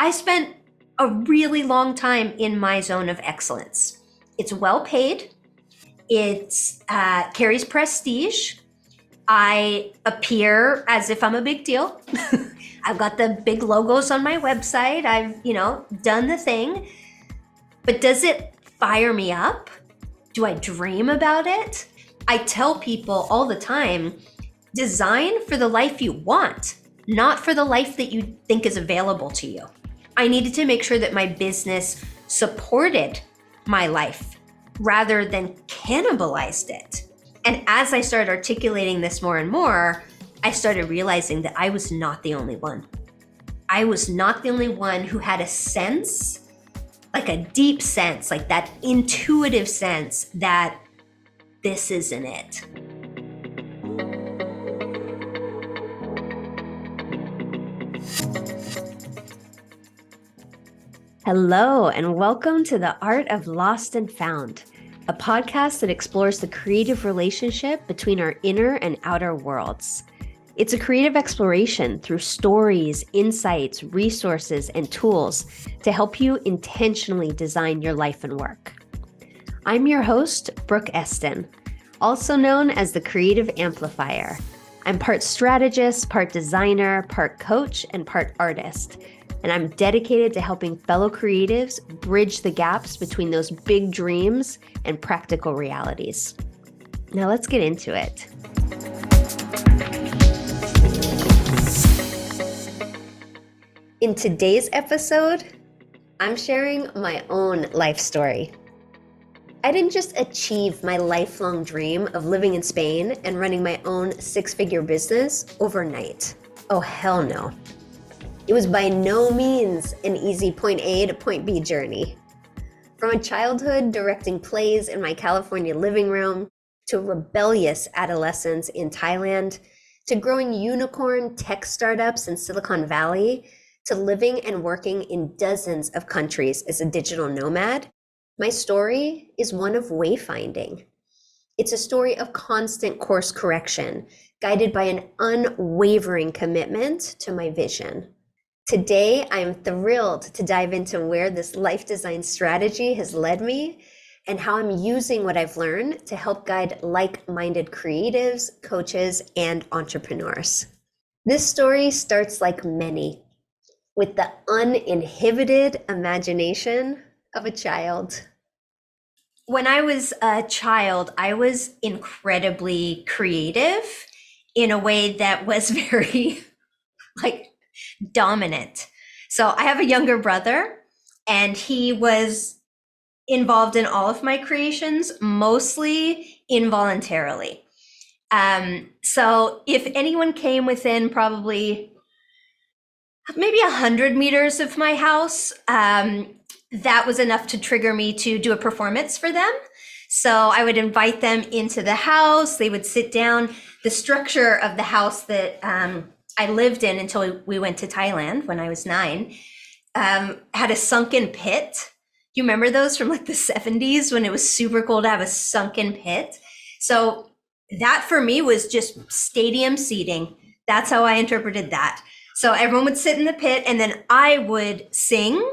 I spent a really long time in my zone of excellence. It's well paid. It carries prestige. I appear as if I'm a big deal. I've got the big logos on my website. I've, done the thing. But does it fire me up? Do I dream about it? I tell people all the time, design for the life you want, not for the life that you think is available to you. I needed to make sure that my business supported my life rather than cannibalized it. And as I started articulating this more and more, I started realizing that I was not the only one. I was not the only one who had a sense, like a deep sense, like that intuitive sense that this isn't it. Hello, and welcome to The Art of Lost and Found, a podcast that explores the creative relationship between our inner and outer worlds. It's a creative exploration through stories, insights, resources, and tools to help you intentionally design your life and work. I'm your host, Brooke Eston, also known as the Creative Amplifier. I'm part strategist, part designer, part coach, and part artist. And I'm dedicated to helping fellow creatives bridge the gaps between those big dreams and practical realities. Now let's get into it. In today's episode, I'm sharing my own life story. I didn't just achieve my lifelong dream of living in Spain and running my own six-figure business overnight. Oh, hell no. It was by no means an easy point A to point B journey. From a childhood directing plays in my California living room, to rebellious adolescence in Thailand, to growing unicorn tech startups in Silicon Valley, to living and working in dozens of countries as a digital nomad, my story is one of wayfinding. It's a story of constant course correction, guided by an unwavering commitment to my vision. Today, I am thrilled to dive into where this life design strategy has led me and how I'm using what I've learned to help guide like-minded creatives, coaches, and entrepreneurs. This story starts like many, with the uninhibited imagination of a child. When I was a child, I was incredibly creative in a way that was very, dominant. So I have a younger brother, and he was involved in all of my creations, mostly involuntarily. So if anyone came within probably maybe 100 meters of my house, that was enough to trigger me to do a performance for them. So I would invite them into the house. They would sit down. The structure of the house that I lived in until we went to Thailand when I was 9, had a sunken pit. You remember those from like the 70s when it was super cool to have a sunken pit? So that for me was just stadium seating. That's how I interpreted that. So everyone would sit in the pit, and then I would sing,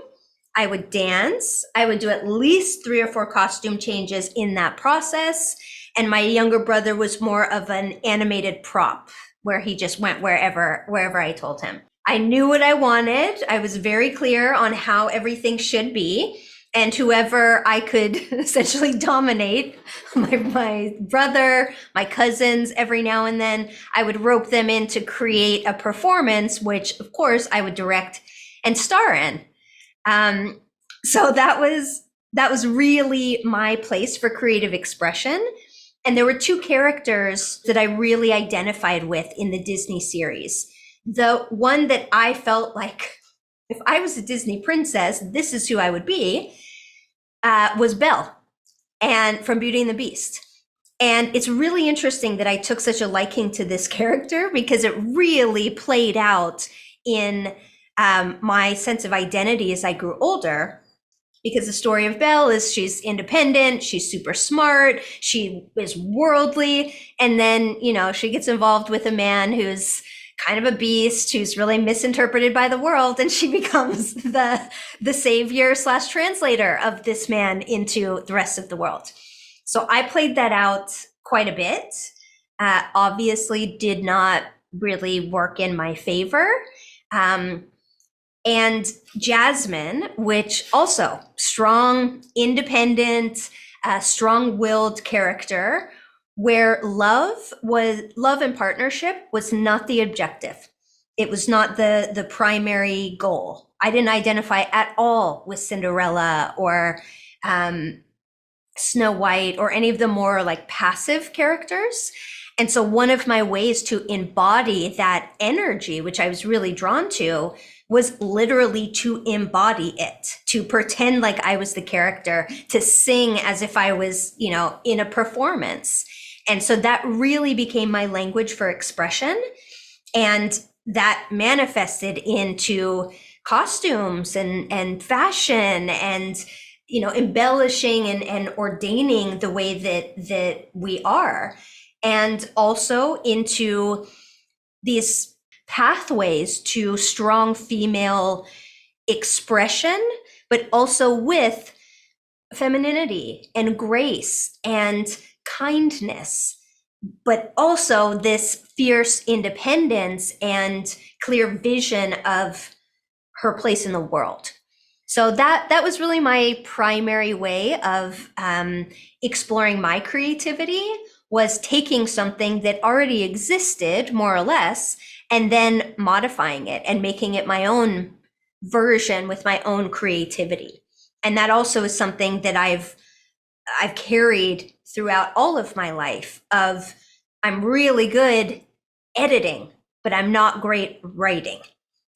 I would dance, I would do at least 3 or 4 costume changes in that process. And my younger brother was more of an animated prop, where he just went wherever I told him. I knew what I wanted. I was very clear on how everything should be. And whoever I could essentially dominate, my brother, my cousins, every now and then, I would rope them in to create a performance, which of course I would direct and star in. So that was really my place for creative expression. And there were 2 characters that I really identified with in the Disney series. The one that I felt like, if I was a Disney princess, this is who I would be, was Belle, and from Beauty and the Beast. And it's really interesting that I took such a liking to this character because it really played out in my sense of identity as I grew older. Because the story of Belle is she's independent, she's super smart, she is worldly, and then, she gets involved with a man who's kind of a beast who's really misinterpreted by the world, and she becomes the savior slash translator of this man into the rest of the world. So I played that out quite a bit. Obviously, did not really work in my favor. And Jasmine, which also strong, independent, strong-willed character, where love and partnership was not the objective. It was not the primary goal. I didn't identify at all with Cinderella or Snow White or any of the more like passive characters. And so one of my ways to embody that energy, which I was really drawn to, was literally to embody it, to pretend like I was the character, to sing as if I was, in a performance. And so that really became my language for expression. And that manifested into costumes and fashion and, embellishing and ordaining the way that we are. And also into these pathways to strong female expression, but also with femininity and grace and kindness, but also this fierce independence and clear vision of her place in the world. So that was really my primary way of exploring my creativity, was taking something that already existed, more or less, and then modifying it and making it my own version with my own creativity. And that also is something that I've carried throughout all of my life. Of I'm really good editing, but I'm not great writing.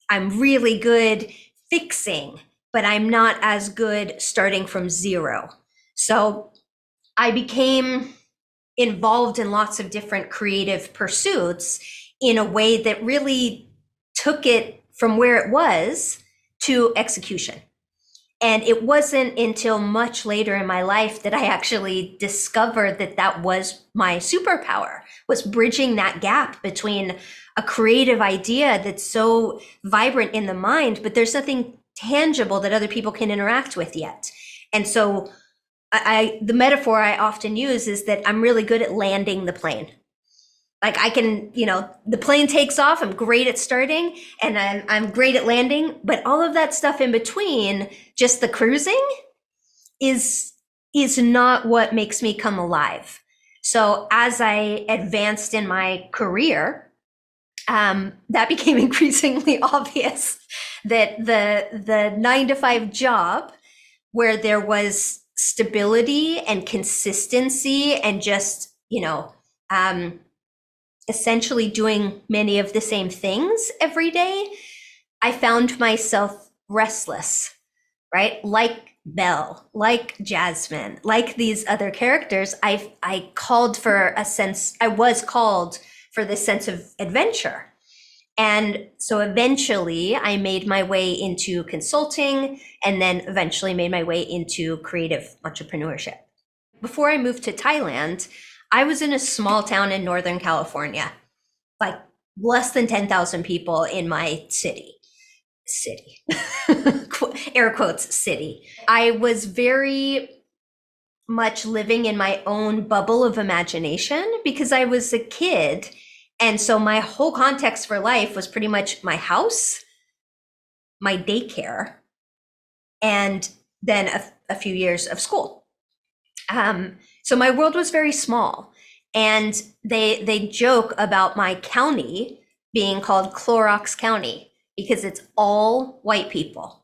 I'm really good fixing, but I'm not as good starting from zero. So I became involved in lots of different creative pursuits in a way that really took it from where it was to execution. And it wasn't until much later in my life that I actually discovered that that was my superpower, was bridging that gap between a creative idea that's so vibrant in the mind, but there's nothing tangible that other people can interact with yet. And so the metaphor I often use is that I'm really good at landing the plane. Like I can, the plane takes off, I'm great at starting, and I'm great at landing, but all of that stuff in between, just the cruising, is not what makes me come alive. So as I advanced in my career, that became increasingly obvious that the 9-to-5 job, where there was stability and consistency and just, essentially doing many of the same things every day, I found myself restless, right? Like Belle, like Jasmine, like these other characters, I called for a sense, I was called for this sense of adventure. And so eventually I made my way into consulting, and then eventually made my way into creative entrepreneurship. Before I moved to Thailand, I was in a small town in Northern California, like less than 10,000 people in my city, air quotes, city. I was very much living in my own bubble of imagination because I was a kid. And so my whole context for life was pretty much my house, my daycare, and then a few years of school. So my world was very small, and they joke about my county being called Clorox County because it's all white people.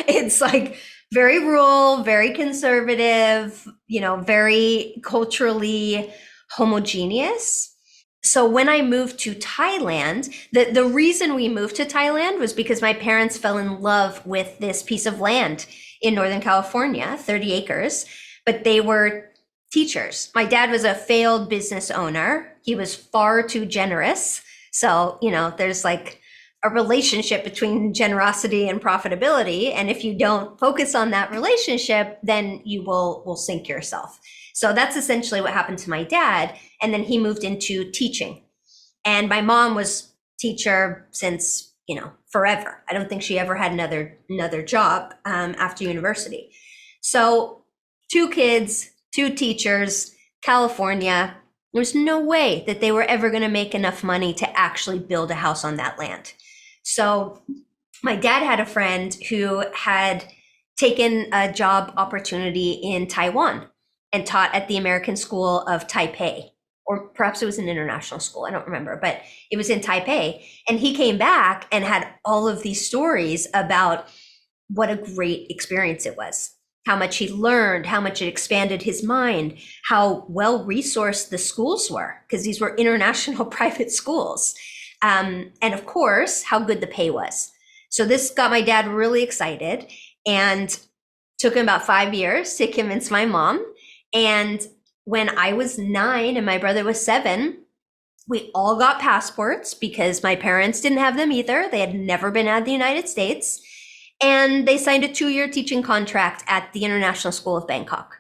It's like very rural, very conservative, very culturally homogeneous. So when I moved to Thailand, the reason we moved to Thailand was because my parents fell in love with this piece of land in Northern California, 30 acres, but they were teachers. My dad was a failed business owner. He was far too generous. So, there's like a relationship between generosity and profitability. And if you don't focus on that relationship, then you will sink yourself. So that's essentially what happened to my dad. And then he moved into teaching. And my mom was teacher since, forever. I don't think she ever had another job after university. So 2 kids, 2 teachers, California. There's no way that they were ever going to make enough money to actually build a house on that land. So my dad had a friend who had taken a job opportunity in Taiwan and taught at the American School of Taipei, or perhaps it was an international school, I don't remember, but it was in Taipei. And he came back and had all of these stories about what a great experience it was, how much he learned, how much it expanded his mind, how well resourced the schools were, because these were international private schools. And of course, how good the pay was. So this got my dad really excited, and took him about 5 years to convince my mom. And when I was 9 and my brother was 7, we all got passports because my parents didn't have them either. They had never been out of the United States. And they signed a 2-year teaching contract at the International School of Bangkok.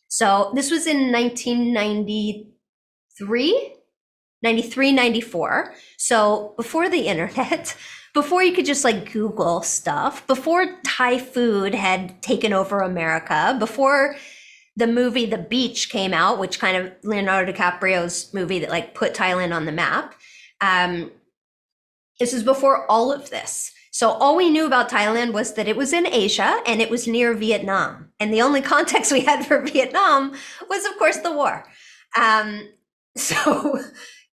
So this was in 1993, 93, 94. So before the internet, before you could just like Google stuff, before Thai food had taken over America, before the movie The Beach came out, which kind of Leonardo DiCaprio's movie that like put Thailand on the map. This is before all of this. So all we knew about Thailand was that it was in Asia and it was near Vietnam. And the only context we had for Vietnam was, of course, the war. So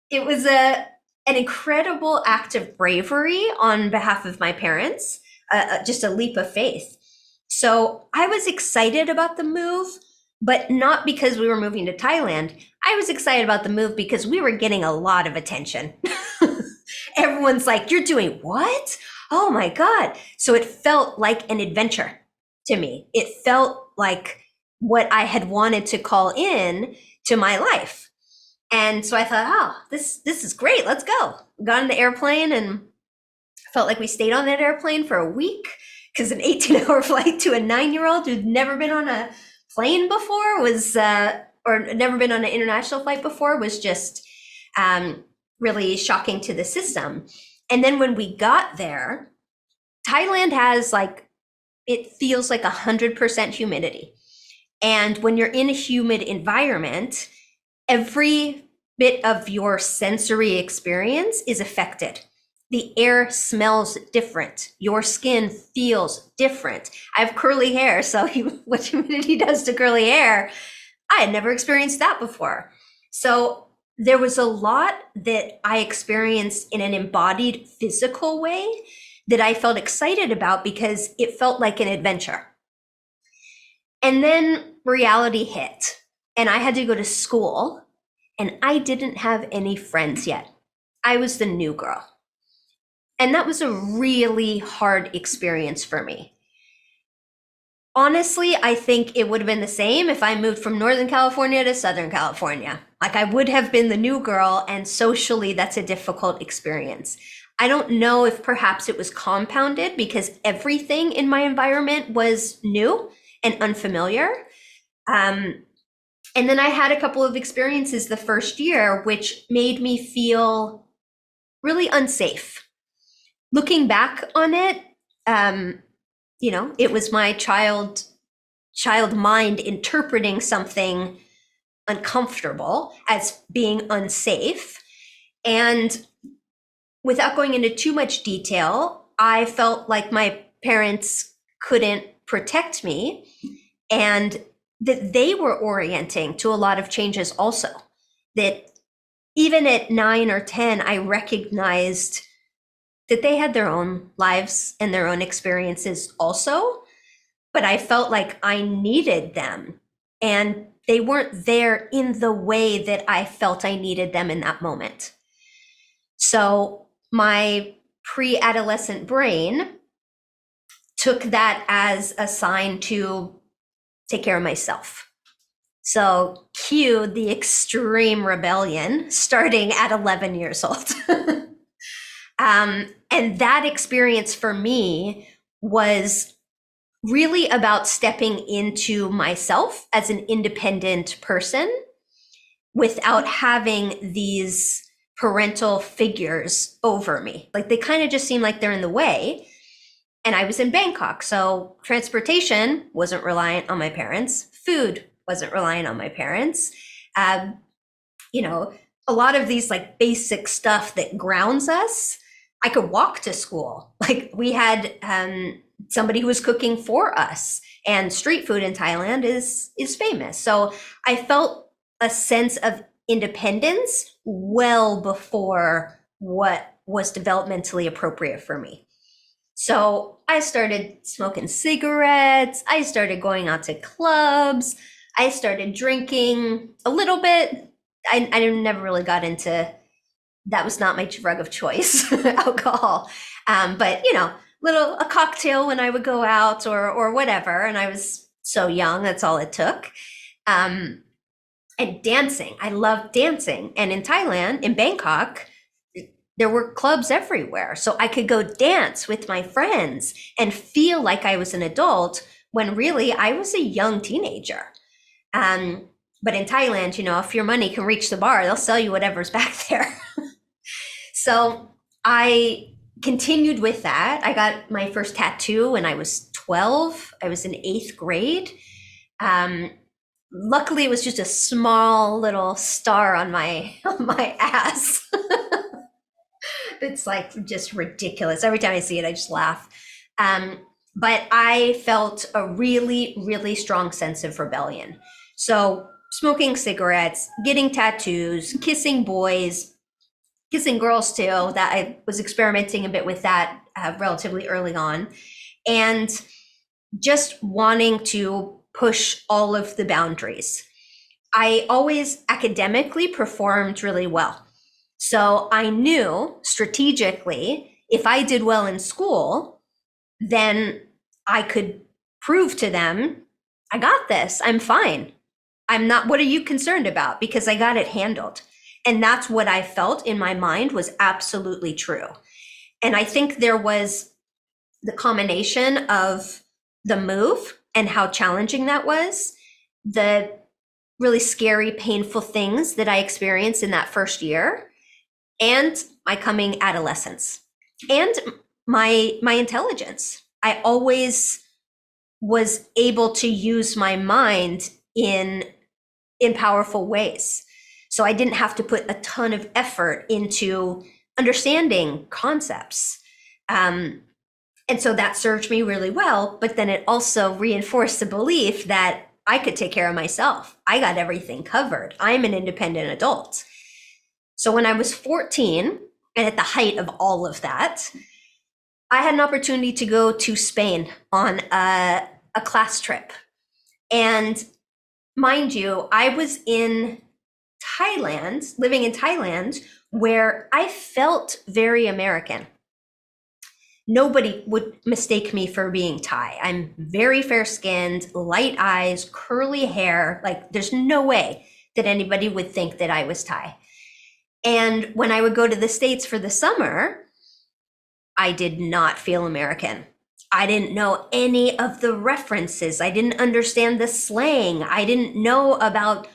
it was an incredible act of bravery on behalf of my parents, just a leap of faith. So I was excited about the move, but not because we were moving to Thailand. I was excited about the move because we were getting a lot of attention. Everyone's like, "You're doing what? Oh my God." So it felt like an adventure to me. It felt like what I had wanted to call in to my life. And so I thought, oh, this is great. Let's go. Got on the airplane and felt like we stayed on that airplane for a week, because an 18-hour flight to a 9-year-old who'd never been on a plane before was, or never been on an international flight before, was just really shocking to the system. And then when we got there, Thailand has it feels like 100% humidity. And when you're in a humid environment, every bit of your sensory experience is affected. The air smells different. Your skin feels different. I have curly hair, so what humidity does to curly hair, I had never experienced that before. So there was a lot that I experienced in an embodied physical way that I felt excited about because it felt like an adventure. And then reality hit, and I had to go to school, and I didn't have any friends yet. I was the new girl. And that was a really hard experience for me. Honestly, I think it would have been the same if I moved from Northern California to Southern California. I would have been the new girl, and socially, that's a difficult experience. I don't know if perhaps it was compounded because everything in my environment was new and unfamiliar. And then I had a couple of experiences the first year, which made me feel really unsafe. Looking back on it, it was my child mind interpreting something uncomfortable as being unsafe. And without going into too much detail, I felt like my parents couldn't protect me, and that they were orienting to a lot of changes also. That even at 9 or 10, I recognized that they had their own lives and their own experiences also, but I felt like I needed them, and they weren't there in the way that I felt I needed them in that moment. So my pre-adolescent brain took that as a sign to take care of myself. So cue the extreme rebellion starting at 11 years old. And that experience for me was really about stepping into myself as an independent person without having these parental figures over me. Like they kind of just seem like they're in the way. And I was in Bangkok, so transportation wasn't reliant on my parents. Food wasn't reliant on my parents. Um, you know, a lot of these like basic stuff that grounds us, I could walk to school. Like we had somebody who was cooking for us, and street food in Thailand is famous. So I felt a sense of independence well before what was developmentally appropriate for me. So I started smoking cigarettes. I started going out to clubs. I started drinking a little bit. I never really got into, that was not my drug of choice, alcohol. But little a cocktail when I would go out or whatever. And I was so young, that's all it took. And dancing, I loved dancing. And in Thailand, in Bangkok, there were clubs everywhere. So I could go dance with my friends and feel like I was an adult when really I was a young teenager. But in Thailand, if your money can reach the bar, they'll sell you whatever's back there. So I continued with that. I got my first tattoo when I was 12. I was in 8th grade. Luckily, it was just a small little star on my ass. It's like just ridiculous. Every time I see it, I just laugh. But I felt a really, really strong sense of rebellion. So smoking cigarettes, getting tattoos, kissing boys, kissing girls too. That I was experimenting a bit with that relatively early on. And just wanting to push all of the boundaries. I always academically performed really well. So I knew strategically, if I did well in school, then I could prove to them, I got this, I'm fine. I'm not, what are you concerned about? Because I got it handled. And that's what I felt in my mind was absolutely true. And I think there was the combination of the move and how challenging that was, the really scary, painful things that I experienced in that first year, and my coming adolescence, and my intelligence. I always was able to use my mind in powerful ways. So I didn't have to put a ton of effort into understanding concepts. And so that served me really well, but then it also reinforced the belief that I could take care of myself. I got everything covered. I'm an independent adult. So when I was 14, and at the height of all of that, I had an opportunity to go to Spain on a class trip. And mind you, I was in Thailand, living in Thailand, where I felt very American. Nobody would mistake me for being Thai. I'm very fair-skinned, light eyes, curly hair. Like, there's no way that anybody would think that I was Thai. And when I would go to the States for the summer, I did not feel American. I didn't know any of the references. I didn't understand the slang. I didn't know about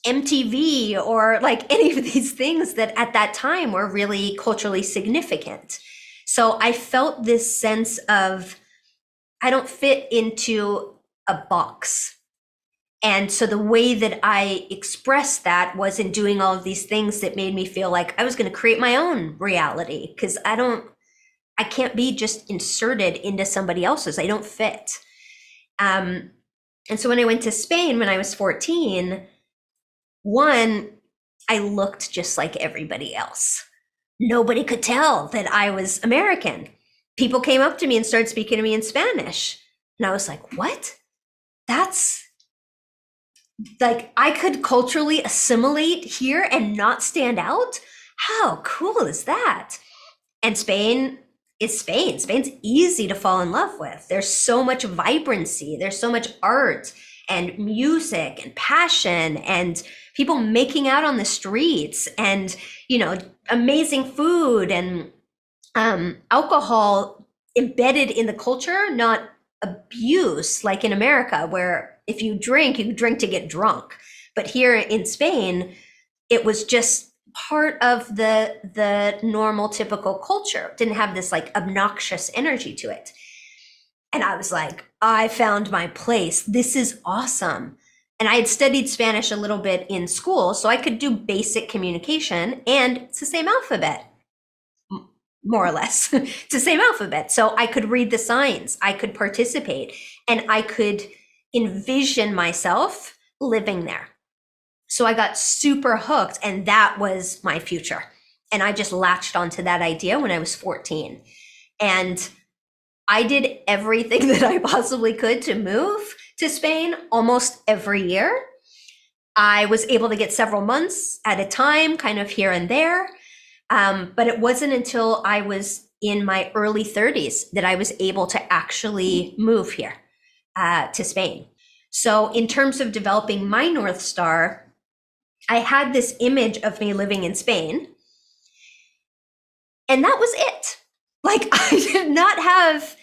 MTV or like any of these things that at that time were really culturally significant. So I felt this sense of, I don't fit into a box. And so the way that I expressed that was in doing all of these things that made me feel like I was going to create my own reality, because I can't be just inserted into somebody else's. I don't fit. And so when I went to Spain when I was 14, one, I looked just like everybody else. Nobody could tell that I was American. People came up to me and started speaking to me in Spanish. And I was like, what? That's like, I could culturally assimilate here and not stand out? How cool is that? And Spain is Spain. Spain's easy to fall in love with. There's so much vibrancy. There's so much art and music and passion and people making out on the streets and, amazing food and alcohol embedded in the culture, not abuse like in America, where if you drink to get drunk. But here in Spain, it was just part of the normal typical culture. Didn't have this like obnoxious energy to it. And I was like, I found my place. This is awesome. And I had studied Spanish a little bit in school, so I could do basic communication, and it's the same alphabet, more or less. It's the same alphabet. So I could read the signs, I could participate, and I could envision myself living there. So I got super hooked, and that was my future. And I just latched onto that idea when I was 14. And I did everything that I possibly could to move to Spain almost every year. I was able to get several months at a time, kind of here and there. But it wasn't until I was in my early 30s that I was able to actually move here to Spain. So, in terms of developing my North Star, I had this image of me living in Spain, and that was it. Like, I did not have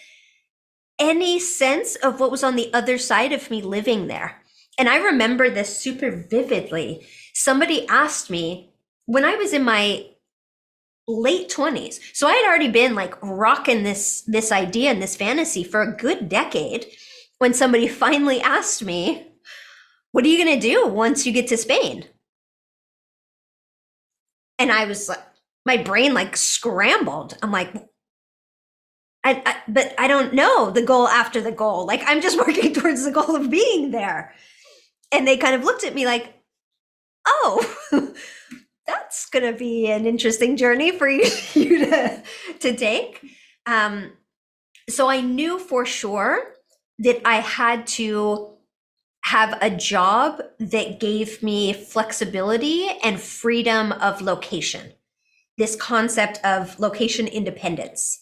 any sense of what was on the other side of me living there. And I remember this super vividly. Somebody asked me when I was in my late 20s. So I had already been like rocking this idea and this fantasy for a good decade, when somebody finally asked me, "What are you going to do once you get to Spain?" And I was like, my brain like scrambled. I'm like, but I don't know the goal after the goal. Like, I'm just working towards the goal of being there. And they kind of looked at me like, oh, that's going to be an interesting journey for you to take. So I knew for sure that I had to have a job that gave me flexibility and freedom of location. This concept of location independence.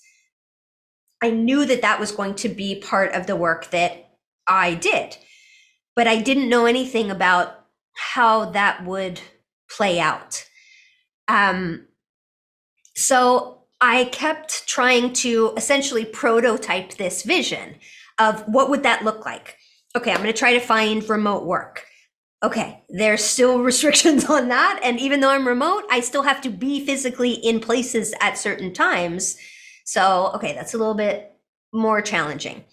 I knew that that was going to be part of the work that I did, but I didn't know anything about how that would play out. So I kept trying to essentially prototype this vision of what would that look like. Okay, I'm going to try to find remote work. Okay, there's still restrictions on that. And even though I'm remote, I still have to be physically in places at certain times. So, okay, that's a little bit more challenging.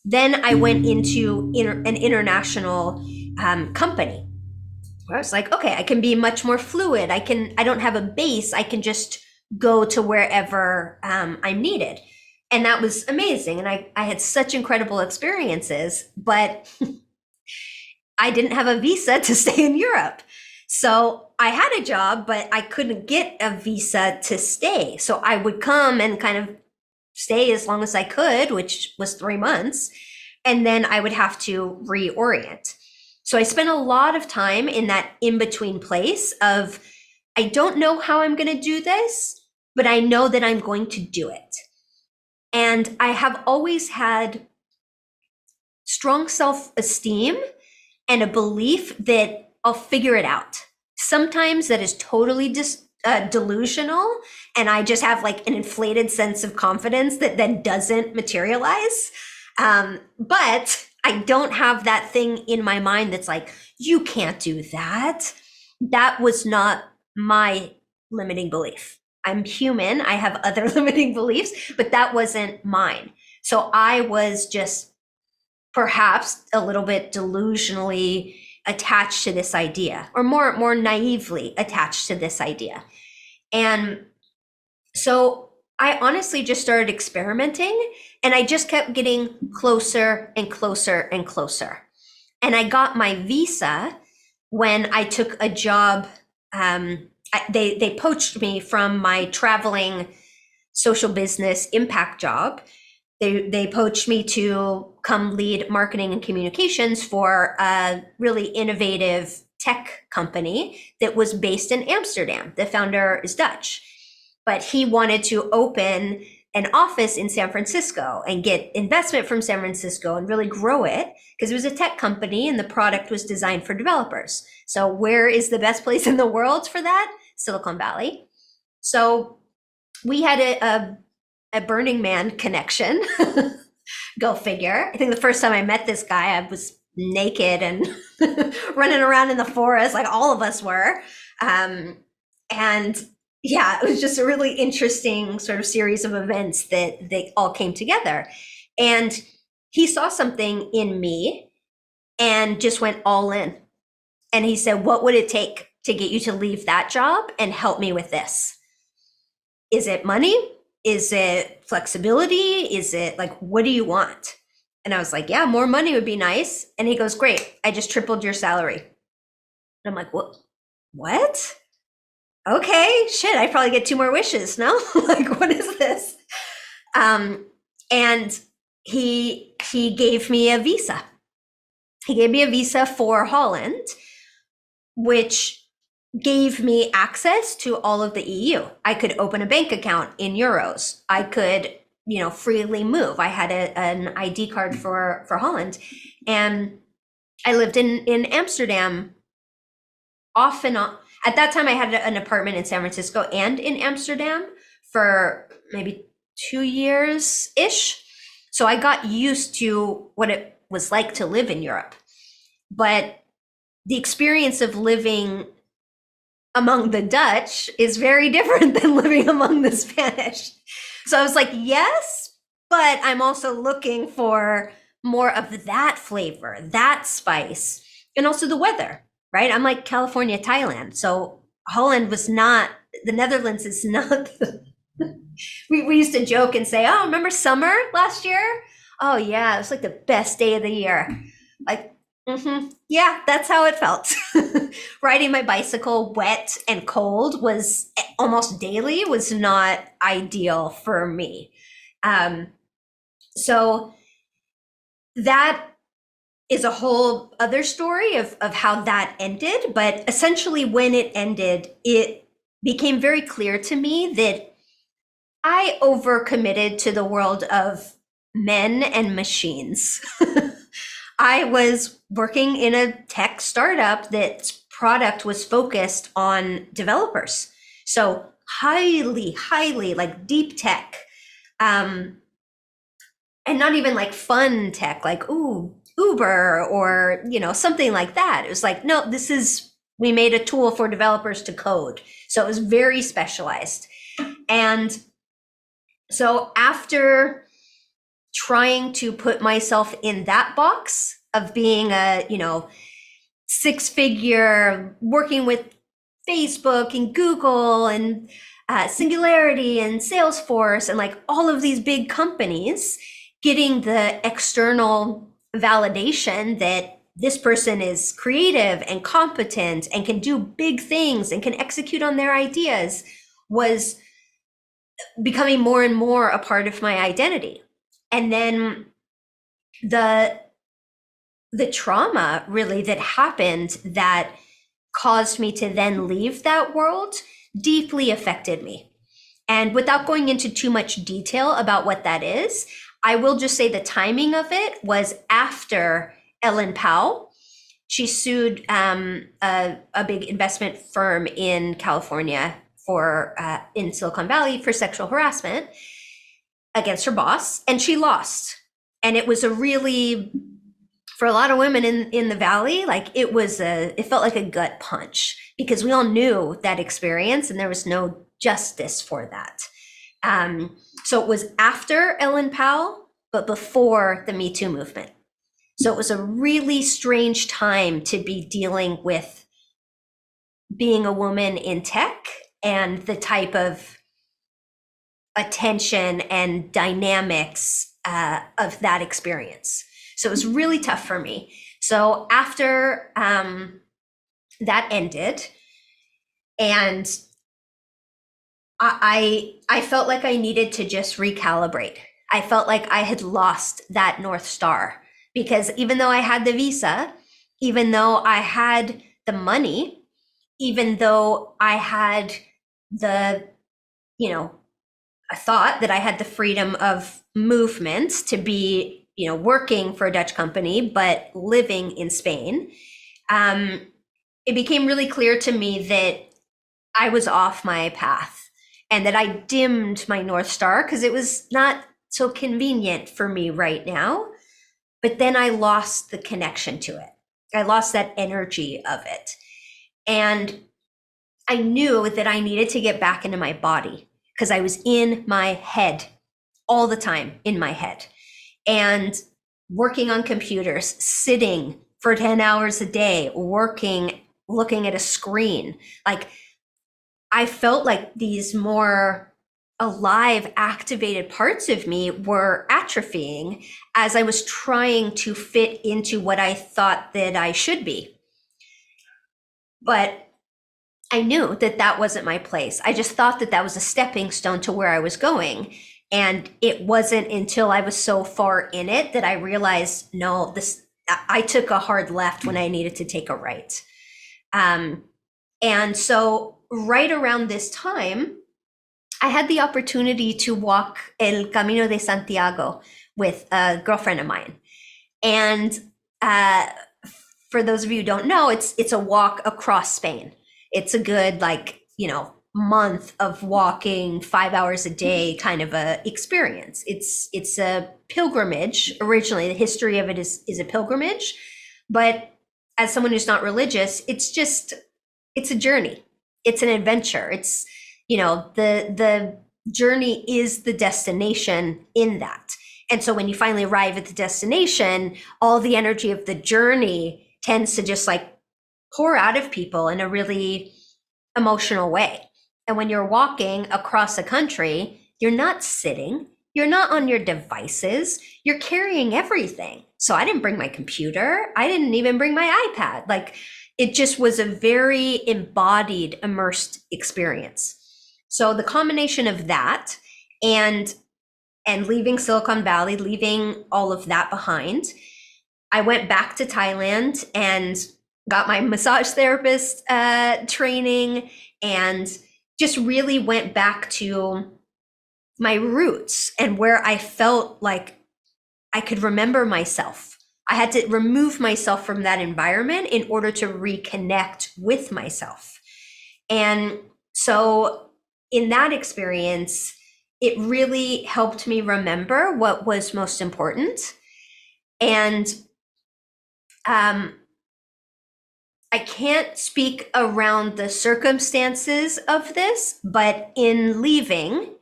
Then I went into an international company where I was like, okay, I can be much more fluid. I don't have a base. I can just go to wherever I'm needed. And that was amazing. And I had such incredible experiences, but I didn't have a visa to stay in Europe. So I had a job, but I couldn't get a visa to stay. So I would come and kind of stay as long as I could, which was 3 months. And then I would have to reorient. So I spent a lot of time in that in-between place of, I don't know how I'm going to do this, but I know that I'm going to do it. And I have always had strong self-esteem and a belief that I'll figure it out. Sometimes that is totally delusional, and I just have like an inflated sense of confidence that then doesn't materialize. But I don't have that thing in my mind that's like, you can't do that. That was not my limiting belief. I'm human. I have other limiting beliefs, but that wasn't mine. So I was just perhaps a little bit delusionally attached to this idea, or more naively attached to this idea. And so I honestly just started experimenting, and I just kept getting closer and closer and closer. And I got my visa when I took a job. They poached me from my traveling social business impact job. They poached me to come lead marketing and communications for a really innovative tech company that was based in Amsterdam. The founder is Dutch, but he wanted to open an office in San Francisco and get investment from San Francisco and really grow it, because it was a tech company and the product was designed for developers. So where is the best place in the world for that? Silicon Valley. So we had a Burning Man connection. Go figure. I think the first time I met this guy, I was naked and running around in the forest like all of us were. And yeah, it was just a really interesting sort of series of events that they all came together. And he saw something in me and just went all in. And he said, "What would it take to get you to leave that job and help me with this? Is it money? Is it flexibility? Is it like, what do you want?" And I was like, "Yeah, more money would be nice." And he goes, "Great. I just tripled your salary." And I'm like, "What? What? Okay, shit, I probably get two more wishes, no?" Like, what is this? And he gave me a visa. He gave me a visa for Holland, which gave me access to all of the EU. I could open a bank account in euros. I could, freely move. I had an ID card for Holland, and I lived in Amsterdam off and on. At that time, I had an apartment in San Francisco and in Amsterdam for maybe 2 years ish. So I got used to what it was like to live in Europe. But the experience of living among the Dutch is very different than living among the Spanish. So I was like, yes, but I'm also looking for more of that flavor, that spice, and also the weather, right? I'm like California, Thailand. So Holland was not, the Netherlands is not, we used to joke and say, "Oh, remember summer last year? Oh, yeah, it was like the best day of the year." Like, yeah, that's how it felt. Riding my bicycle wet and cold was almost daily, was not ideal for me. So that is a whole other story of how that ended. But essentially, when it ended, it became very clear to me that I overcommitted to the world of men and machines. I was working in a tech startup that's product was focused on developers. So highly like deep tech. And not even like fun tech, like, ooh, Uber or, something like that. It was like, no, we made a tool for developers to code. So it was very specialized. And so after trying to put myself in that box of being a, six-figure, working with Facebook and Google and Singularity and Salesforce and like all of these big companies, getting the external validation that this person is creative and competent and can do big things and can execute on their ideas, was becoming more and more a part of my identity. And then the trauma really that happened that caused me to then leave that world deeply affected me. And without going into too much detail about what that is, I will just say the timing of it was after Ellen Powell. She sued a big investment firm in California in Silicon Valley for sexual harassment against her boss, and she lost. And it was a really, for a lot of women in the Valley, like it felt like a gut punch because we all knew that experience and there was no justice for that. So it was after Ellen Powell, but before the Me Too movement. So it was a really strange time to be dealing with being a woman in tech and the type of attention and dynamics of that experience. So it was really tough for me. So after that ended, and I felt like I needed to just recalibrate. I felt like I had lost that North Star because even though I had the visa, even though I had the money, even though I had I thought that I had the freedom of movement to be, working for a Dutch company, but living in Spain, it became really clear to me that I was off my path and that I dimmed my North Star because it was not so convenient for me right now. But then I lost the connection to it. I lost that energy of it. And I knew that I needed to get back into my body because I was in my head all the time, in my head, and working on computers, sitting for 10 hours a day, working, looking at a screen. Like, I felt like these more alive, activated parts of me were atrophying as I was trying to fit into what I thought that I should be. But I knew that that wasn't my place. I just thought that that was a stepping stone to where I was going. And it wasn't until I was so far in it that I realized, no, I took a hard left when I needed to take a right. And so right around this time, I had the opportunity to walk El Camino de Santiago with a girlfriend of mine. And for those of you who don't know, it's a walk across Spain. It's a good, like, month of walking 5 hours a day kind of a experience. It's a pilgrimage. Originally, the history of it is a pilgrimage. But as someone who's not religious, it's a journey. It's an adventure. It's, the journey is the destination in that. And so when you finally arrive at the destination, all the energy of the journey tends to just like pour out of people in a really emotional way. And when you're walking across a country, you're not sitting, you're not on your devices, you're carrying everything. So I didn't bring my computer. I didn't even bring my iPad. Like, it just was a very embodied, immersed experience. So the combination of that and leaving Silicon Valley, leaving all of that behind, I went back to Thailand and got my massage therapist training and just really went back to my roots and where I felt like I could remember myself. I had to remove myself from that environment in order to reconnect with myself. And so in that experience, it really helped me remember what was most important. And I can't speak around the circumstances of this, but in leaving,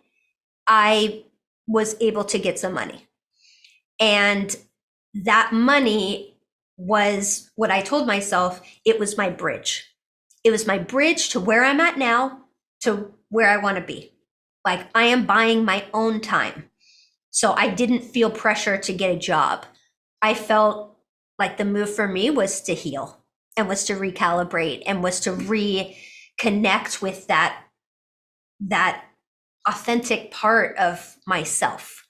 I was able to get some money. And that money was what I told myself, it was my bridge. It was my bridge to where I'm at now, to where I want to be. Like, I am buying my own time. So I didn't feel pressure to get a job. I felt like the move for me was to heal and was to recalibrate and was to reconnect with that authentic part of myself.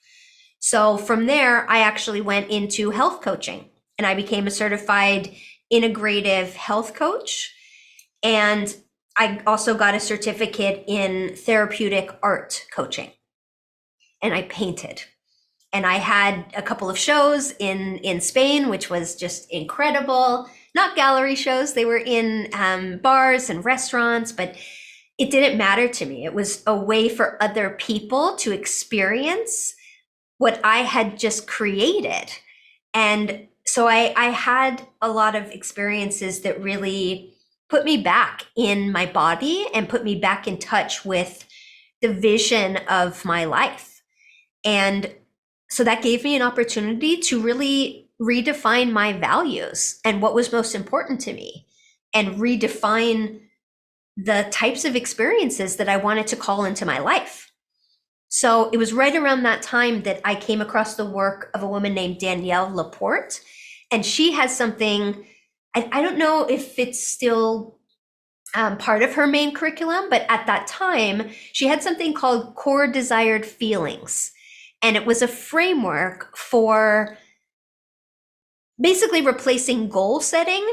So from there, I actually went into health coaching and I became a certified integrative health coach. And I also got a certificate in therapeutic art coaching. And I painted. And I had a couple of shows in Spain, which was just incredible. Not gallery shows, they were in bars and restaurants, but it didn't matter to me. It was a way for other people to experience what I had just created. And so I had a lot of experiences that really put me back in my body and put me back in touch with the vision of my life. And so that gave me an opportunity to really redefine my values and what was most important to me and redefine the types of experiences that I wanted to call into my life. So it was right around that time that I came across the work of a woman named Danielle Laporte. And she has something, I don't know if it's still part of her main curriculum, but at that time, she had something called Core Desired Feelings. And it was a framework for basically replacing goal setting,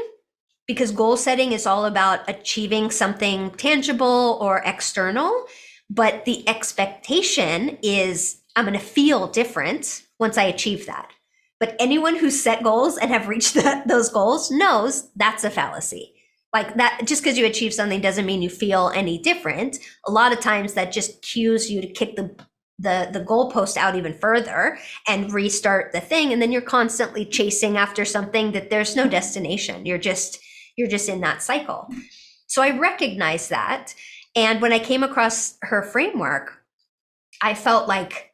because goal setting is all about achieving something tangible or external. But the expectation is I'm going to feel different once I achieve that. But anyone who's set goals and have reached those goals knows that's a fallacy. Like, that, just because you achieve something doesn't mean you feel any different. A lot of times that just cues you to kick the goalpost out even further and restart the thing. And then you're constantly chasing after something that there's no destination. You're just in that cycle. So I recognized that. And when I came across her framework, I felt like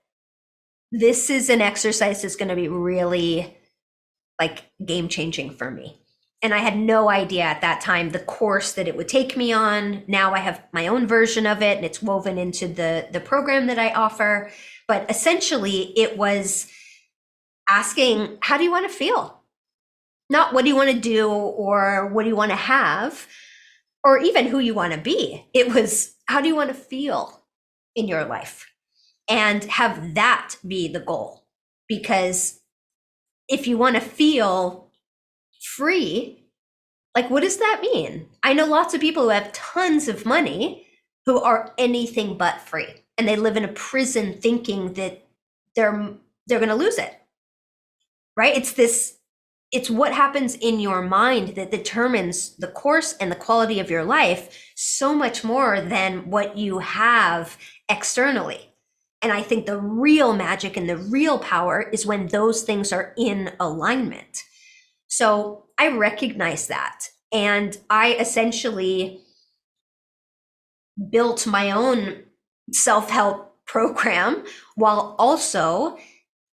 this is an exercise that's going to be really like game changing for me. And I had no idea at that time the course that it would take me on. Now I have my own version of it and it's woven into the program that I offer. But essentially, it was asking, how do you want to feel? Not what do you want to do or what do you want to have or even who you want to be. It was, how do you want to feel in your life? And have that be the goal. Because if you want to feel free, like, what does that mean? I know lots of people who have tons of money who are anything but free, and they live in a prison thinking that they're going to lose it. Right? It's what happens in your mind that determines the course and the quality of your life so much more than what you have externally. And I think the real magic and the real power is when those things are in alignment. So I recognize that. And I essentially built my own self-help program while also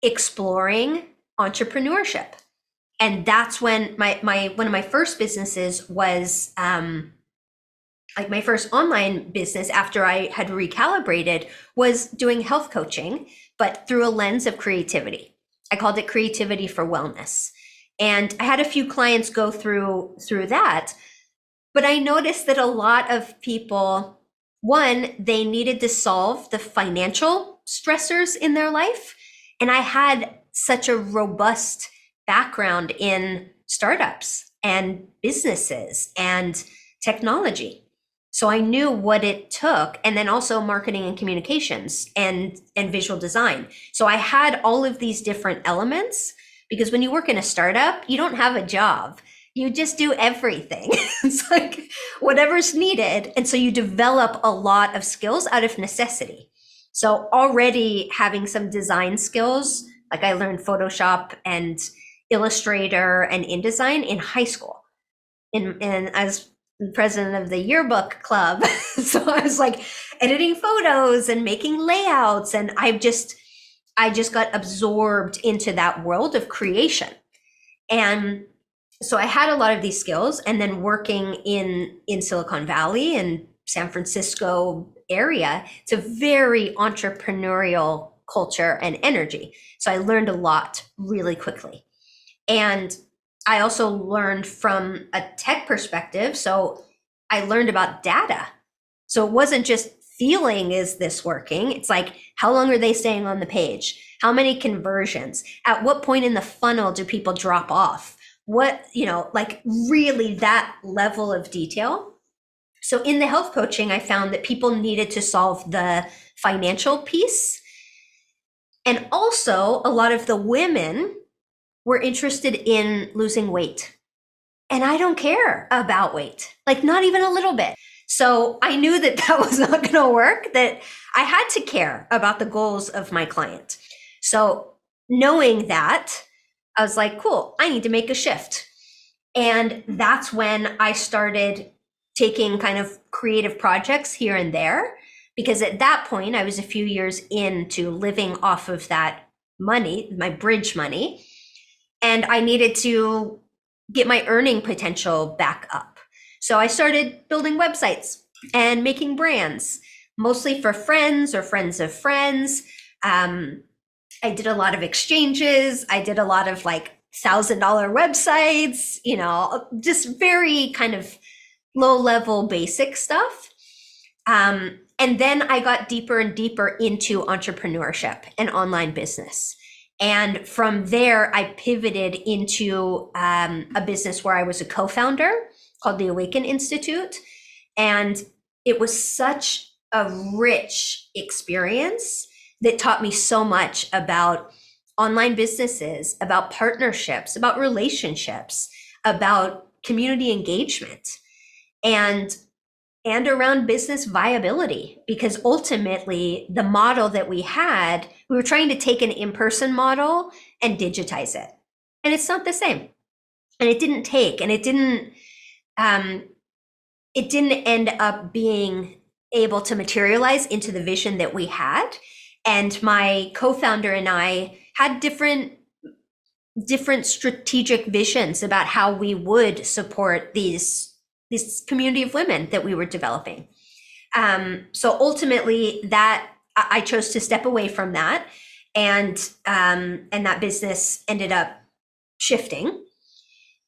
exploring entrepreneurship. And that's when one of my first businesses was like my first online business after I had recalibrated was doing health coaching, but through a lens of creativity. I called it Creativity for Wellness. And I had a few clients go through that, but I noticed that a lot of people, one, they needed to solve the financial stressors in their life. And I had such a robust background in startups and businesses and technology. So I knew what it took, and then also marketing and communications and visual design. So I had all of these different elements, because when you work in a startup, you don't have a job. You just do everything. It's like whatever's needed. And so you develop a lot of skills out of necessity. So already having some design skills, like I learned Photoshop and Illustrator and InDesign in high school. And I was president of the yearbook club. So I was like editing photos and making layouts. And I just got absorbed into that world of creation. And so I had a lot of these skills, and then working in Silicon Valley and San Francisco area, it's a very entrepreneurial culture and energy. So I learned a lot really quickly. And I also learned from a tech perspective. So I learned about data. So it wasn't just feeling, is this working? It's like, how long are they staying on the page? How many conversions? At what point in the funnel do people drop off? What, like really that level of detail. So in the health coaching, I found that people needed to solve the financial piece. And also a lot of the women were interested in losing weight. And I don't care about weight, like not even a little bit. So I knew that was not going to work, that I had to care about the goals of my client. So knowing that, I was like, cool, I need to make a shift. And that's when I started taking kind of creative projects here and there, because at that point I was a few years into living off of that money, my bridge money, and I needed to get my earning potential back up. So I started building websites and making brands, mostly for friends or friends of friends. I did a lot of exchanges. I did a lot of like $1,000 websites, just very kind of low level basic stuff. And then I got deeper and deeper into entrepreneurship and online business. And from there, I pivoted into a business where I was a co-founder called the Awaken Institute. And it was such a rich experience that taught me so much about online businesses, about partnerships, about relationships, about community engagement, and around business viability. Because ultimately, the model that we were trying to take an in-person model and digitize it. And it's not the same. And it didn't take, and it didn't, it didn't end up being able to materialize into the vision that we had. And my co-founder and I had different strategic visions about how we would support this community of women that we were developing. So ultimately, that I chose to step away from that, and that business ended up shifting.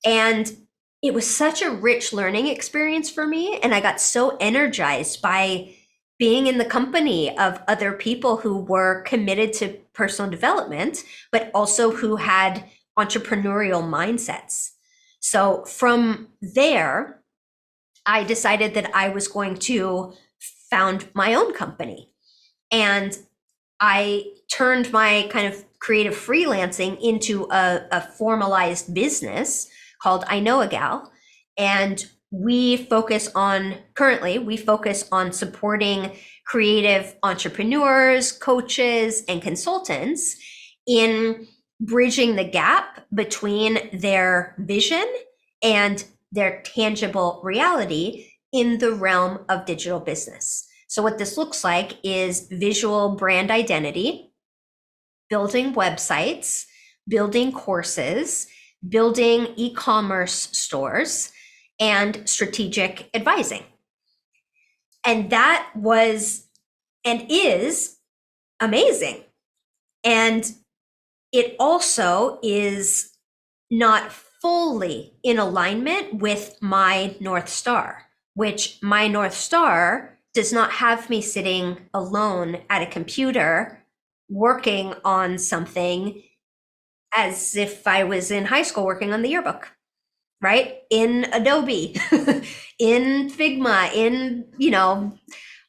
And it was such a rich learning experience for me, and I got so energized by being in the company of other people who were committed to personal development, but also who had entrepreneurial mindsets. So from there, I decided that I was going to found my own company. And I turned my kind of creative freelancing into a formalized business called I Know a Gal. And currently, we focus on supporting creative entrepreneurs, coaches, and consultants in bridging the gap between their vision and their tangible reality in the realm of digital business. So what this looks like is visual brand identity, building websites, building courses, building e-commerce stores, and strategic advising. And that was and is amazing. And it also is not fully in alignment with my North Star, which my North Star does not have me sitting alone at a computer working on something as if I was in high school working on the yearbook, right? In Adobe, in Figma, in,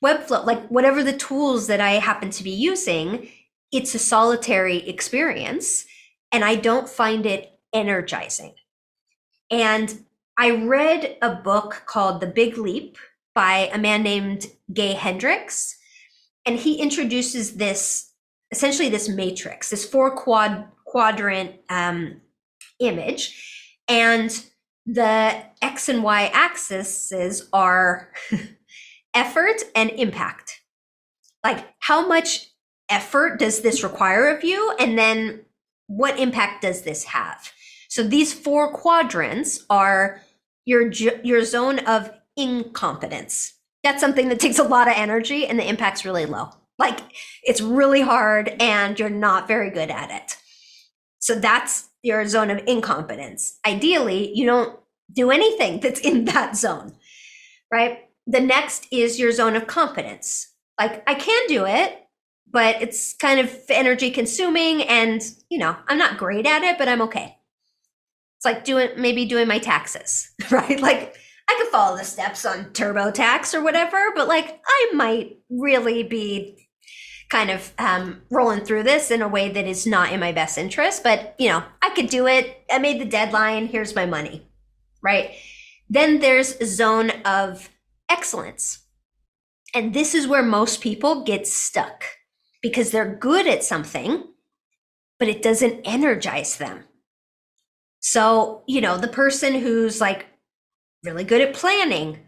Webflow, like whatever the tools that I happen to be using, it's a solitary experience, and I don't find it energizing. And I read a book called The Big Leap by a man named Gay Hendricks, and he introduces essentially this matrix, this quadrant image, and the X and Y axes are effort and impact. Like, how much effort does this require of you? And then what impact does this have? So these 4 quadrants are your zone of incompetence. That's something that takes a lot of energy and the impact's really low. Like, it's really hard and you're not very good at it. So that's your zone of incompetence. Ideally, you don't do anything that's in that zone, right? The next is your zone of competence. Like, I can do it, but it's kind of energy consuming and, I'm not great at it, but I'm okay. It's like doing my taxes, right? Like, I could follow the steps on TurboTax or whatever, but like, I might really be kind of rolling through this in a way that is not in my best interest, but I could do it. I made the deadline. Here's my money, right? Then there's a zone of excellence. And this is where most people get stuck because they're good at something, but it doesn't energize them. So, the person who's like really good at planning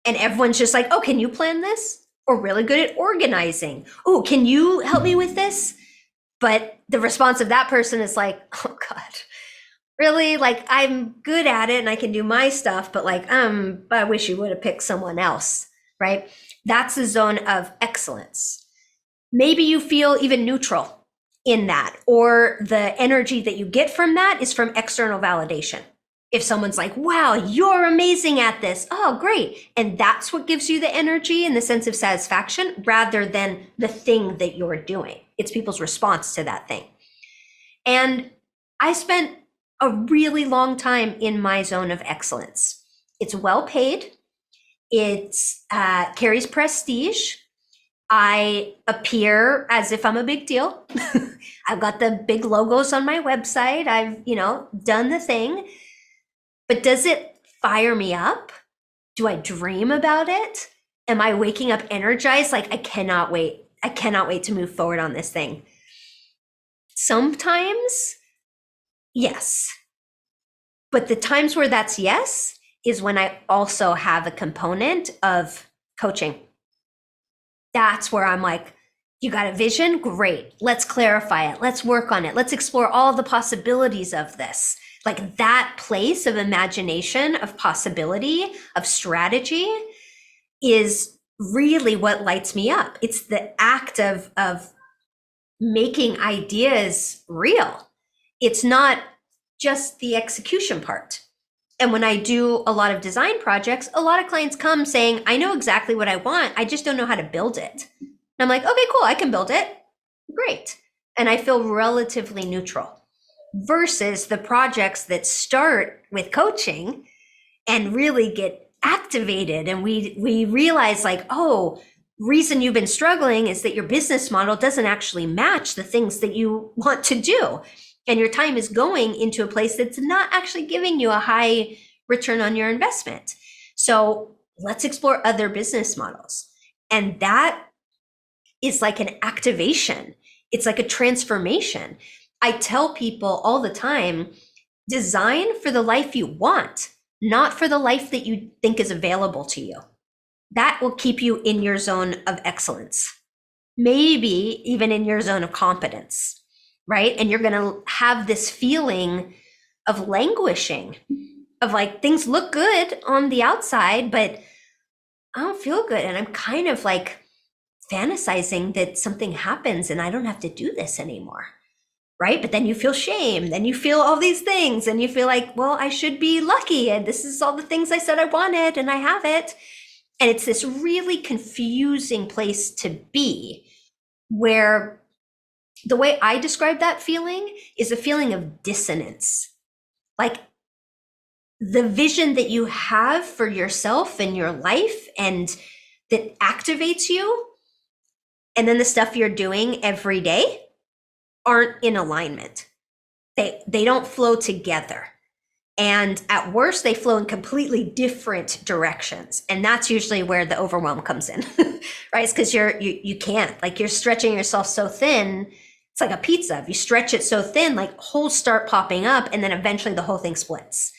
and everyone's just like, oh, can you plan this? Or really good at organizing. Oh, can you help me with this? But the response of that person is like, oh God, really? Like, I'm good at it and I can do my stuff, but like, I wish you would have picked someone else, right? That's the zone of excellence. Maybe you feel even neutral in that, or the energy that you get from that is from external validation. If someone's like, wow, you're amazing at this. Oh, great. And that's what gives you the energy and the sense of satisfaction rather than the thing that you're doing. It's people's response to that thing. And I spent a really long time in my zone of excellence. It's well paid. It carries prestige. I appear as if I'm a big deal. I've got the big logos on my website. I've, done the thing. But does it fire me up? Do I dream about it? Am I waking up energized? Like, I cannot wait. I cannot wait to move forward on this thing. Sometimes, yes. But the times where that's yes is when I also have a component of coaching. That's where I'm like, you got a vision? Great. Let's clarify it. Let's work on it. Let's explore all the possibilities of this. Like that place of imagination, of possibility, of strategy is really what lights me up. It's the act of making ideas real. It's not just the execution part. And when I do a lot of design projects, a lot of clients come saying, I know exactly what I want. I just don't know how to build it. And I'm like, okay, cool. I can build it. Great. And I feel relatively neutral versus the projects that start with coaching and really get activated. And we realize like, oh, reason you've been struggling is that your business model doesn't actually match the things that you want to do. And your time is going into a place that's not actually giving you a high return on your investment. So let's explore other business models. And that is like an activation. It's like a transformation. I tell people all the time, design for the life you want, not for the life that you think is available to you. That will keep you in your zone of excellence, maybe even in your zone of competence, right? And you're going to have this feeling of languishing, of like things look good on the outside, but I don't feel good. And I'm kind of like fantasizing that something happens and I don't have to do this anymore. Right? But then you feel shame, then you feel all these things, and you feel like, well, I should be lucky, and this is all the things I said I wanted, and I have it. And it's this really confusing place to be, where the way I describe that feeling is a feeling of dissonance. Like the vision that you have for yourself and your life and that activates you, and then the stuff you're doing every day aren't in alignment. They don't flow together. And at worst, they flow in completely different directions. And that's usually where the overwhelm comes in, right? It's because you can't, like you're stretching yourself so thin. It's like a pizza. If you stretch it so thin, like holes start popping up and then eventually the whole thing splits.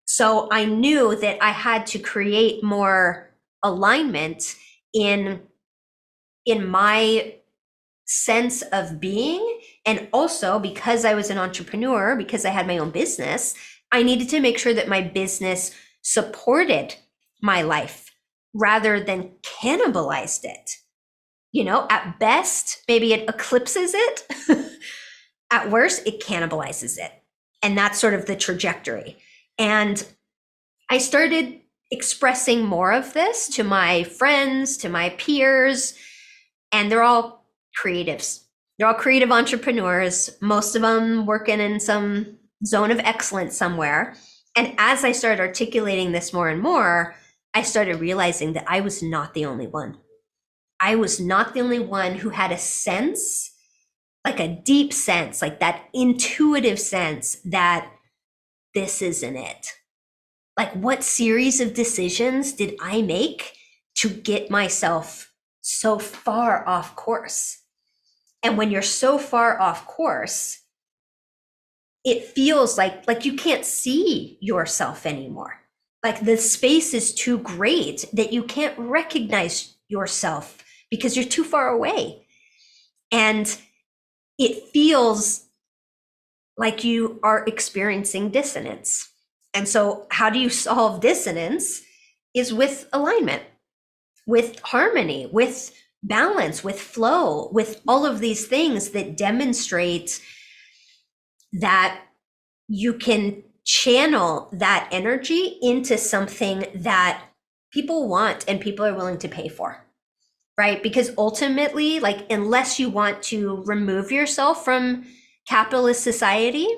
So I knew that I had to create more alignment in my sense of being. And also because I was an entrepreneur, because I had my own business, I needed to make sure that my business supported my life rather than cannibalized it. You know, at best, maybe it eclipses it. At worst, it cannibalizes it. And that's sort of the trajectory. And I started expressing more of this to my friends, to my peers, and they're all creatives. They're all creative entrepreneurs, most of them working in some zone of excellence somewhere. And as I started articulating this more and more, I started realizing that I was not the only one. I was not the only one who had a sense, like a deep sense, like that intuitive sense that this isn't it. Like, what series of decisions did I make to get myself so far off course? And when you're so far off course, it feels like you can't see yourself anymore. Like the space is too great that you can't recognize yourself because you're too far away. And it feels like you are experiencing dissonance. And so how do you solve dissonance is with alignment, with harmony, with balance, with flow, with all of these things that demonstrate that you can channel that energy into something that people want and people are willing to pay for, right? Because ultimately, like, unless you want to remove yourself from capitalist society,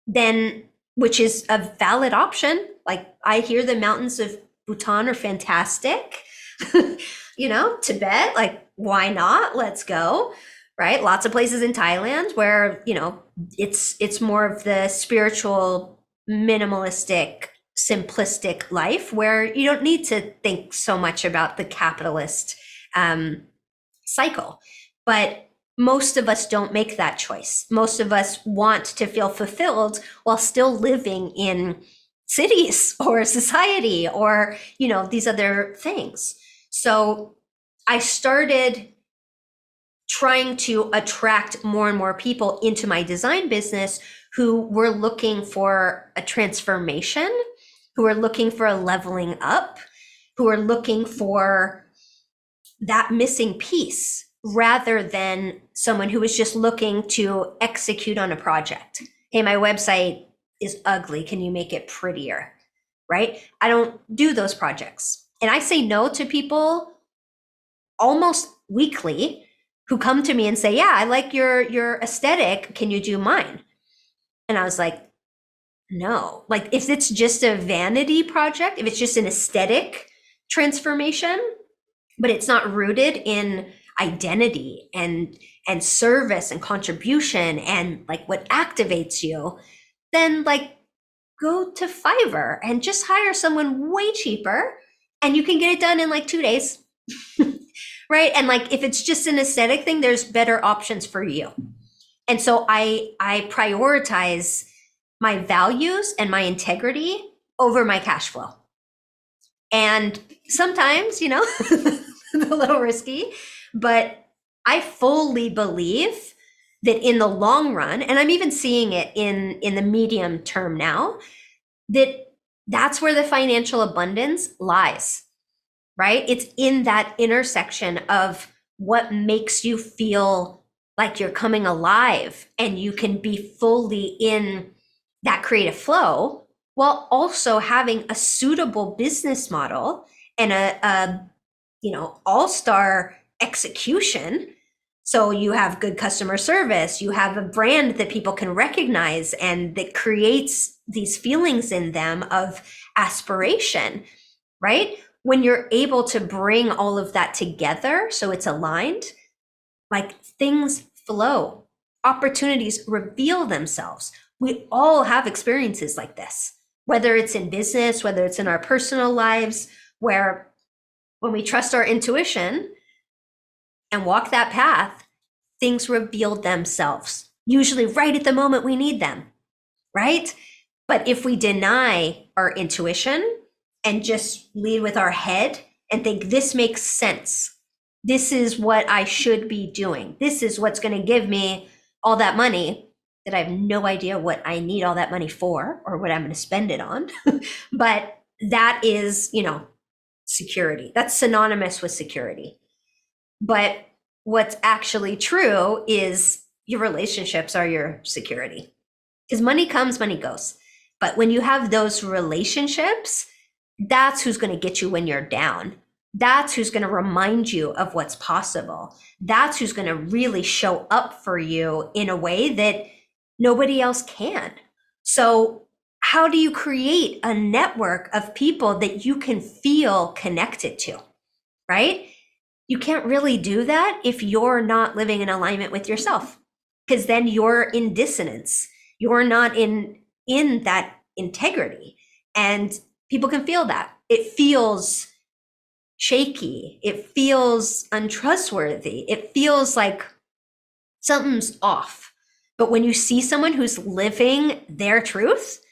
then, which is a valid option. Like, I hear the mountains of Bhutan are fantastic. You know, Tibet, like, why not? Let's go, right? Lots of places in Thailand where, you know, it's more of the spiritual, minimalistic, simplistic life where you don't need to think so much about the capitalist cycle. But most of us don't make that choice. Most of us want to feel fulfilled while still living in cities or society or, these other things. So I started trying to attract more and more people into my design business who were looking for a transformation, who are looking for a leveling up, who are looking for that missing piece rather than someone who is just looking to execute on a project. Hey, my website is ugly. Can you make it prettier? Right? I don't do those projects. And I say no to people almost weekly who come to me and say, yeah, I like your aesthetic. Can you do mine? And I was like, no. Like, if it's just a vanity project, if it's just an aesthetic transformation, but it's not rooted in identity and service and contribution and like what activates you, then like go to Fiverr and just hire someone way cheaper and you can get it done in like 2 days. Right? And like if it's just an aesthetic thing, there's better options for you. And so I prioritize my values and my integrity over my cash flow. And sometimes, a little risky, but I fully believe that in the long run, and I'm even seeing it in the medium term now, that's where the financial abundance lies, right? It's in that intersection of what makes you feel like you're coming alive and you can be fully in that creative flow while also having a suitable business model and a all-star execution. So you have good customer service, you have a brand that people can recognize and that creates these feelings in them of aspiration, right? When you're able to bring all of that together so it's aligned, like things flow, opportunities reveal themselves. We all have experiences like this, whether it's in business, whether it's in our personal lives, where when we trust our intuition and walk that path, things reveal themselves, usually right at the moment we need them, right? But if we deny our intuition and just lead with our head and think this makes sense, this is what I should be doing, this is what's going to give me all that money that I have no idea what I need all that money for or what I'm going to spend it on. But that is, security. That's synonymous with security. But what's actually true is your relationships are your security. Because money comes, money goes. But when you have those relationships, that's who's going to get you when you're down. That's who's going to remind you of what's possible. That's who's going to really show up for you in a way that nobody else can. So how do you create a network of people that you can feel connected to, right? You can't really do that if you're not living in alignment with yourself, because then you're in dissonance. You're not in that integrity, and people can feel that. It feels shaky. It feels untrustworthy. It feels like something's off. But when you see someone who's living their truth,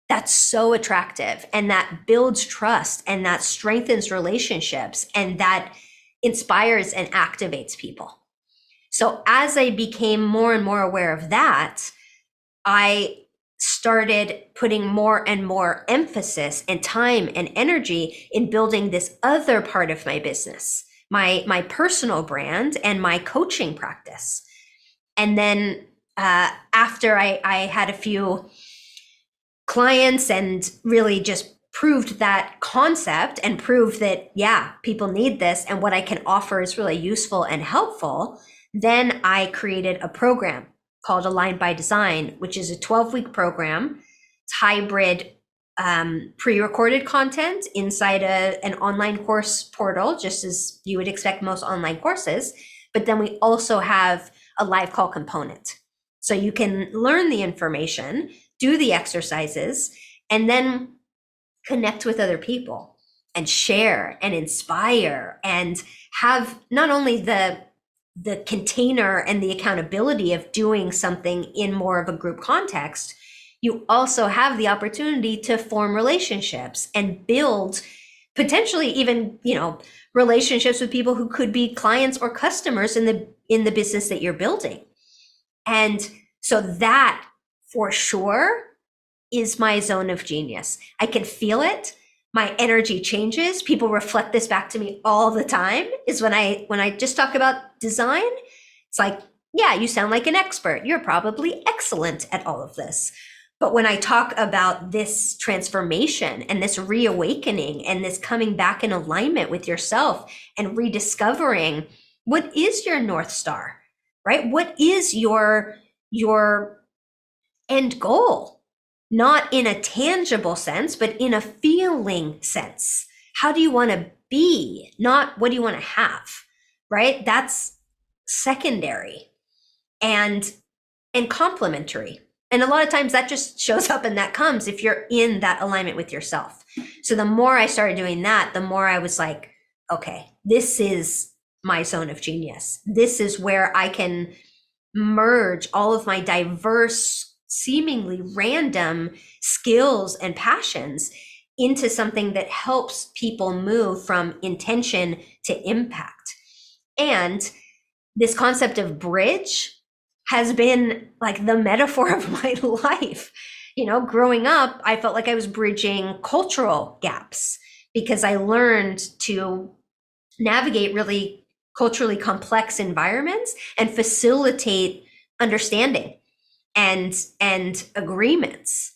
that's so attractive, and that builds trust, and that strengthens relationships, and that inspires and activates people. So as I became more and more aware of that, I started putting more and more emphasis and time and energy in building this other part of my business, my personal brand and my coaching practice. And then after I had a few clients and really just proved that concept and proved that, yeah, people need this and what I can offer is really useful and helpful, then I created a program called Aligned by Design, which is a 12-week program. It's hybrid pre-recorded content inside an online course portal, just as you would expect most online courses. But then we also have a live call component. So you can learn the information, do the exercises, and then connect with other people and share and inspire and have not only the container and the accountability of doing something in more of a group context, you also have the opportunity to form relationships and build potentially even, relationships with people who could be clients or customers in the business that you're building. And so that for sure is my zone of genius. I can feel it. My energy changes. People reflect this back to me all the time, is when I just talk about design, it's like, yeah, you sound like an expert. You're probably excellent at all of this. But when I talk about this transformation and this reawakening and this coming back in alignment with yourself and rediscovering what is your North Star, right? What is your end goal? Not in a tangible sense, but in a feeling sense. How do you want to be? Not what do you want to have, right? That's secondary and complementary. And a lot of times that just shows up and that comes if you're in that alignment with yourself. So the more I started doing that, the more I was like, okay, this is my zone of genius. This is where I can merge all of my diverse, seemingly random skills and passions into something that helps people move from intention to impact. And this concept of bridge has been like the metaphor of my life. Growing up, I felt like I was bridging cultural gaps because I learned to navigate really culturally complex environments and facilitate understanding and agreements,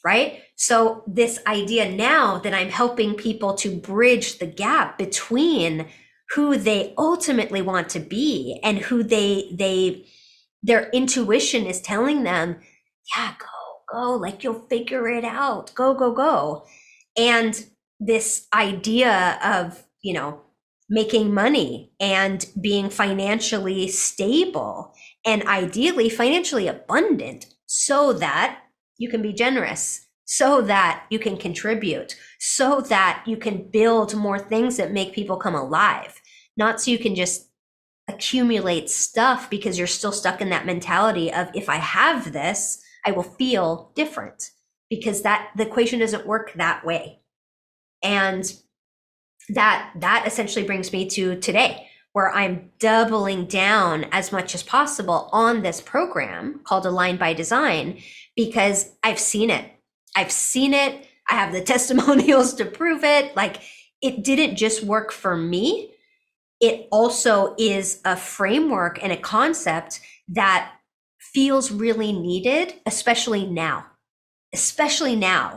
right? So this idea now that I'm helping people to bridge the gap between who they ultimately want to be and who their intuition is telling them, yeah, go, like you'll figure it out, go. And this idea of, making money and being financially stable and ideally financially abundant so that you can be generous, so that you can contribute, so that you can build more things that make people come alive, not so you can just accumulate stuff because you're still stuck in that mentality of, if I have this, I will feel different, because the equation doesn't work that way. And that essentially brings me to today, where I'm doubling down as much as possible on this program called Align by Design, because I've seen it. I have the testimonials to prove it. Like, it didn't just work for me. It also is a framework and a concept that feels really needed, especially now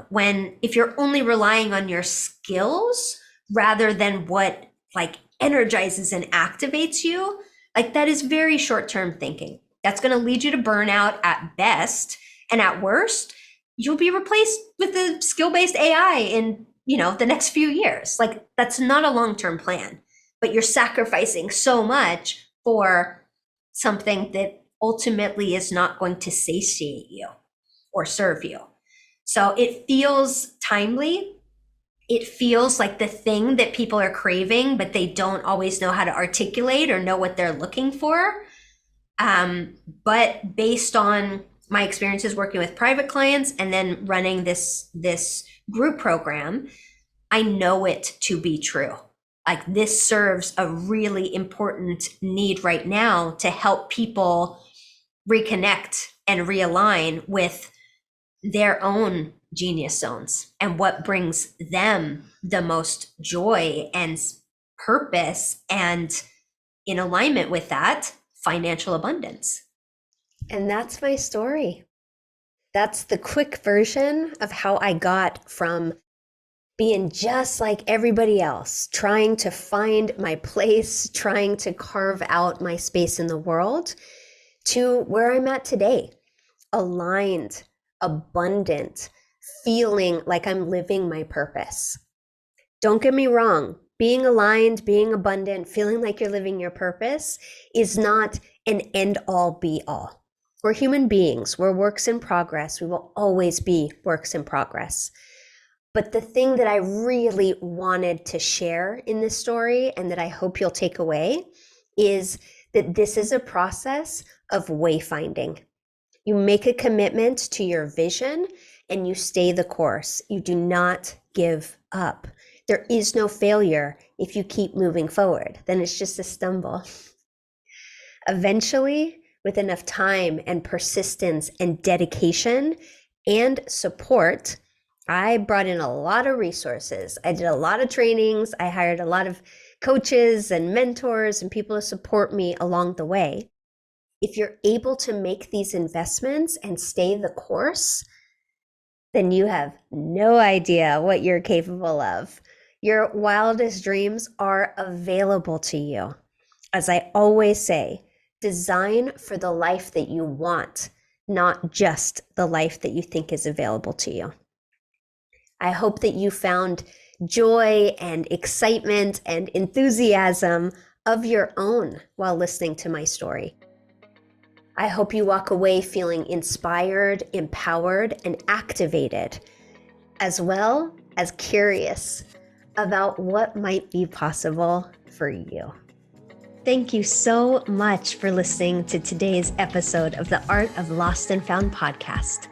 when, if you're only relying on your skills rather than what like energizes and activates you, like that is very short-term thinking. That's going to lead you to burnout at best, and at worst, you'll be replaced with a skill-based AI in, the next few years. Like, that's not a long-term plan, but you're sacrificing so much for something that ultimately is not going to satiate you or serve you. So it feels timely. It feels like the thing that people are craving, but they don't always know how to articulate or know what they're looking for. But based on my experiences working with private clients and then running this group program, I know it to be true. Like, this serves a really important need right now to help people reconnect and realign with their own genius zones and what brings them the most joy and purpose, and in alignment with that, financial abundance. And that's my story. That's the quick version of how I got from being just like everybody else, trying to find my place, trying to carve out my space in the world, to where I'm at today, aligned, abundant, feeling like I'm living my purpose. Don't get me wrong, being aligned, being abundant, feeling like you're living your purpose is not an end-all be-all. We're human beings, we're works in progress, we will always be works in progress. But the thing that I really wanted to share in this story, and that I hope you'll take away, is that this is a process of wayfinding. You make a commitment to your vision and you stay the course. You do not give up. There is no failure if you keep moving forward. Then it's just a stumble. Eventually, with enough time and persistence and dedication and support, I brought in a lot of resources. I did a lot of trainings. I hired a lot of coaches and mentors and people to support me along the way. If you're able to make these investments and stay the course, then you have no idea what you're capable of. Your wildest dreams are available to you. As I always say, design for the life that you want, not just the life that you think is available to you. I hope that you found joy and excitement and enthusiasm of your own while listening to my story. I hope you walk away feeling inspired, empowered, and activated, as well as curious about what might be possible for you. Thank you so much for listening to today's episode of the Art of Lost and Found podcast.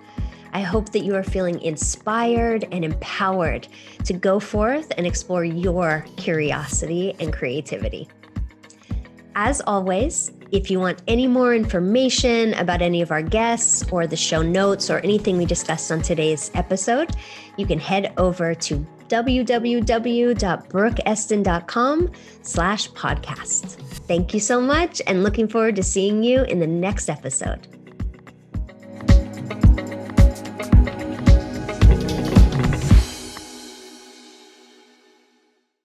I hope that you are feeling inspired and empowered to go forth and explore your curiosity and creativity. As always, if you want any more information about any of our guests or the show notes or anything we discussed on today's episode, you can head over to www.brookeeston.com/podcast. Thank you so much and looking forward to seeing you in the next episode.